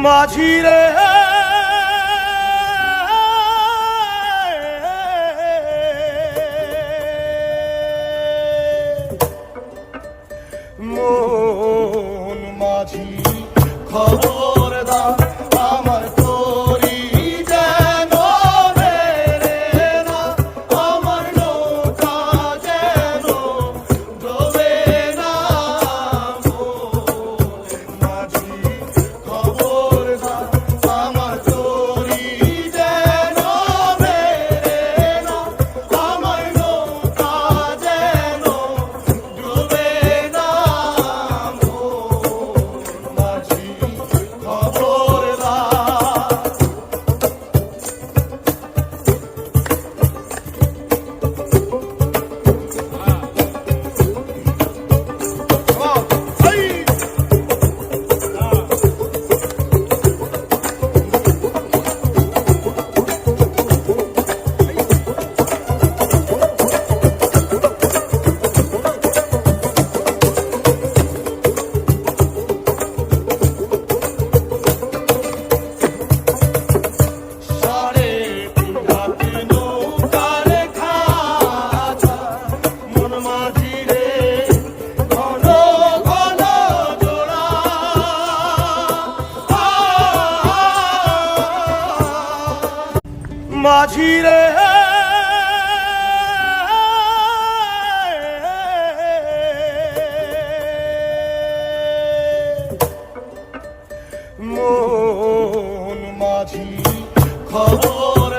মাঝি রে মন মাঝি খবরদার আমার তোরি যেন বেরে না আমার নৌকা যেন ডোবে না মাঝি খবরদার আমার তোরি যেন বেরে না আমার নৌকা যেন ডোবে না মাঝি খবরদার। মাঝি রে মন মাঝি খবর